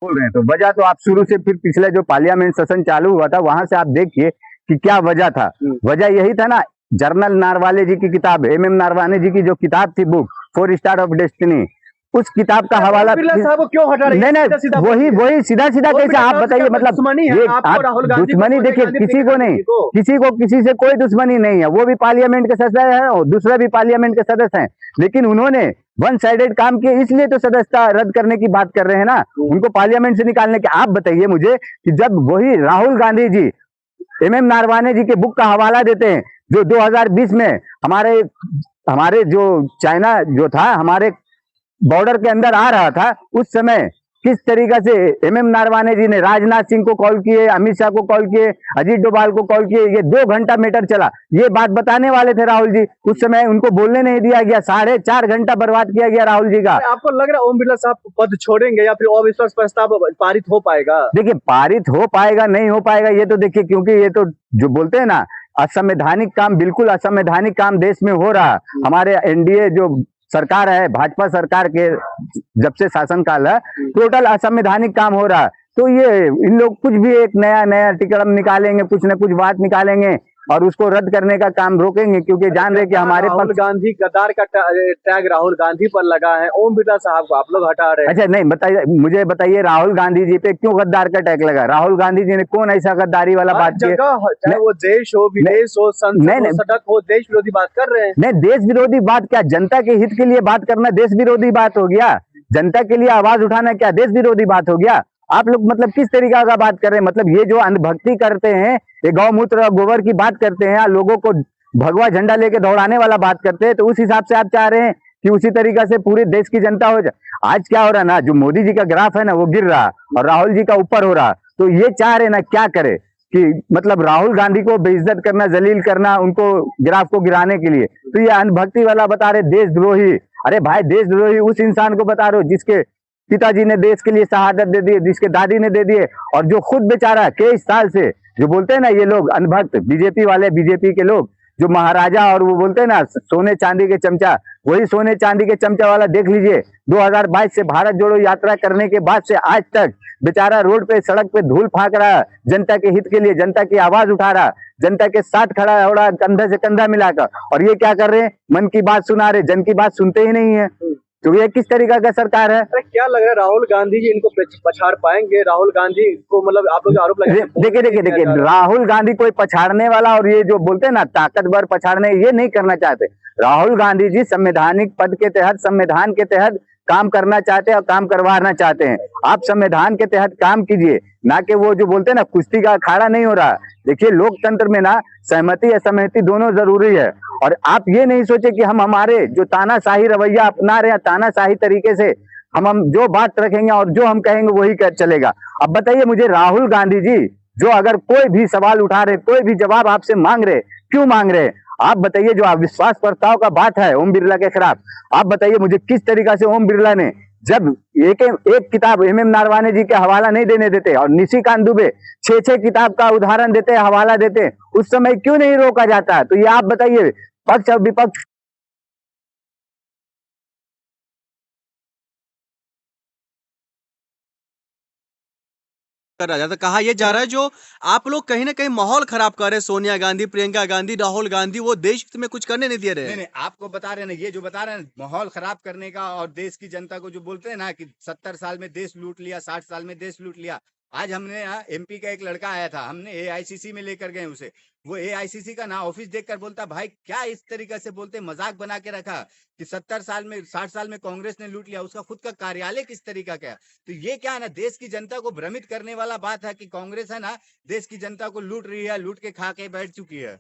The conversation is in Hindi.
बोल रहे हैं तो वजह तो आप शुरू से फिर पिछले जो पार्लियामेंट सेशन चालू हुआ था वहां से आप देखिए कि क्या वजह था। वजह यही था ना, जर्नल नारवाले जी की किताब, एम नारवाने जी की जो किताब थी, बुक 4 स्टार ऑफ डेस्टिनी, उस किताब का हवाला साहब को क्यों हटा रही है? नहीं नहीं, वही सीधा सीधा कैसे आप बताइए, मतलब दुश्मनी है ये आपको आप राहुल गांधी दुश्मनी देखिए, किसी को नहीं, किसी को किसी से कोई दुश्मनी नहीं है, वो भी पार्लियामेंट के सदस्य है और दूसरे भी पार्लियामेंट के सदस्य हैं, लेकिन उन्होंने वन साइडेड काम किए, इसलिए तो सदस्यता रद्द करने की बात कर रहे हैं ना, उनको पार्लियामेंट से निकालने के। आप बताइए मुझे कि जब वही राहुल गांधी जी एम नारवाने जी के बुक का हवाला देते हैं, जो 2020 में हमारे हमारे जो चाइना जो था हमारे बॉर्डर के अंदर आ रहा था, उस समय किस तरीके से एम नारवाने जी ने राजनाथ सिंह को कॉल किए, अमित शाह को कॉल किए, अजीत डोभाल को कॉल किए, ये 2 घंटा मैटर चला, ये बात बताने वाले थे राहुल जी, उस समय उनको बोलने नहीं दिया गया, 4.5 घंटा बर्बाद किया गया राहुल जी का। आपको लग रहा है ओम बिरला साहब पद छोड़ेंगे या फिर अविश्वास प्रस्ताव पारित हो पाएगा? देखिए, पारित हो पाएगा नहीं हो पाएगा ये तो देखिए, क्योंकि ये तो जो बोलते हैं ना, असंवैधानिक काम, बिल्कुल असंवैधानिक काम देश में हो रहा। हमारे एनडीए जो सरकार है, भाजपा सरकार के जब से शासनकाल है, टोटल असंवैधानिक काम हो रहा है। तो ये इन लोग कुछ भी एक नया नया टिकड़म निकालेंगे, कुछ न कुछ बात निकालेंगे और उसको रद्द करने का काम रोकेंगे, क्योंकि जान रहे कि हमारे राहुल गांधी गद्दार का टैग राहुल गांधी पर लगा है, ओम बिरला साहब को आप लोग हटा रहे हैं। अच्छा नहीं, बताइए मुझे, बताइए राहुल गांधी जी पे क्यों गद्दार का टैग लगा? राहुल गांधी जी ने कौन ऐसा गद्दारी वाला बात की? चाहे वो देश हो, विदेश हो, संसद हो, सड़क हो, देश विरोधी बात कर रहे हैं। नहीं, देश विरोधी बात क्या, जनता के हित के लिए बात करना देश विरोधी बात हो गया? जनता के लिए आवाज उठाना क्या देश विरोधी बात हो गया? आप लोग मतलब किस तरीका का बात कर रहे हैं? मतलब ये जो अंधभक्ति करते हैं, ये गौमूत्र और गोबर की बात करते हैं, लोगों को भगवा झंडा लेके दौड़ाने वाला बात करते हैं, तो उस हिसाब से आप चाह रहे हैं कि उसी तरीका से पूरे देश की जनता हो जाए। आज क्या हो रहा है ना, जो मोदी जी का ग्राफ है ना वो गिर रहा और राहुल जी का ऊपर हो रहा, तो ये चाह रहे ना क्या करे कि मतलब राहुल गांधी को बेइज्जत करना, जलील करना, उनको ग्राफ को गिराने के लिए। तो ये अंधभक्ति वाला बता रहे देशद्रोही। अरे भाई, देशद्रोही उस इंसान को बता रहे हो जिसके पिताजी ने देश के लिए शहादत दे दी, जिसके दादी ने दे दिए, और जो खुद बेचारा कई साल से, जो बोलते हैं ना ये लोग अनभक्त बीजेपी वाले, बीजेपी के लोग जो महाराजा और वो बोलते हैं ना सोने चांदी के चमचा, वही सोने चांदी के चमचा वाला देख लीजिए, 2022 से भारत जोड़ो यात्रा करने के बाद से आज तक बेचारा रोड पे, सड़क पे धूल फाक रहा, जनता के हित के लिए, जनता की आवाज उठा रहा, जनता के साथ खड़ा हो रहा, कंधा से कंधा मिलाकर। और ये क्या कर रहे हैं, मन की बात सुना रहे, जन की बात सुनते ही नहीं है। तो ये किस तरीका का सरकार है? क्या लग रहा है राहुल गांधी जी इनको पछाड़ पाएंगे? राहुल गांधी को मतलब आप लोग आरोप लगा, देखिए राहुल गांधी कोई पछाड़ने वाला और ये जो बोलते हैं ना ताकतवर पछाड़ने, ये नहीं करना चाहते। राहुल गांधी जी संवैधानिक पद के तहत, संविधान के तहत काम करना चाहते हैं और काम करवाना चाहते हैं। आप संविधान के तहत काम कीजिए, ना कि वो जो बोलते हैं ना कुश्ती का अखाड़ा नहीं हो रहा। देखिए लोकतंत्र में ना सहमति असहमति दोनों जरूरी है, और आप ये नहीं सोचे कि हम हमारे जो तानाशाही रवैया अपना रहे हैं, तानाशाही तरीके से हम जो बात रखेंगे और जो हम कहेंगे वही कर चलेगा। अब बताइए मुझे, राहुल गांधी जी जो अगर कोई भी सवाल उठा रहे, कोई भी जवाब आपसे मांग रहे, क्यों मांग रहे? आप बताइए, जो अविश्वास प्रस्ताव का बात है ओम बिरला के खिलाफ, आप बताइए मुझे किस तरीका से ओम बिरला ने, जब एक किताब एम नारवाने जी के हवाला नहीं देने देते और निशिकांत दुबे 6 किताब का उदाहरण देते, हवाला देते, उस समय क्यों नहीं रोका जाता? तो ये आप बताइए, पक्ष और विपक्ष कर रहा था। कहा यह जा रहा है जो आप लोग कहीं ना कहीं माहौल खराब कर रहे हैं, सोनिया गांधी, प्रियंका गांधी, राहुल गांधी, वो देश हित में कुछ करने नहीं दे रहे हैं। नहीं, आपको बता रहे हैं ना, ये जो बता रहे हैं माहौल खराब करने का, और देश की जनता को जो बोलते हैं ना कि 70 साल में देश लूट लिया, 60 साल में देश लूट लिया। आज हमने यहाँ एमपी का एक लड़का आया था, हमने एआईसीसी में लेकर गए उसे, वो एआईसीसी का ना ऑफिस देखकर बोलता, भाई क्या इस तरीके से बोलते, मजाक बना के रखा कि 70 साल में 60 साल में कांग्रेस ने लूट लिया, उसका खुद का कार्यालय किस तरीका का है। तो ये क्या है ना, देश की जनता को भ्रमित करने वाला बात है कि कांग्रेस है ना देश की जनता को लूट रही है, लूट के खा के बैठ चुकी है।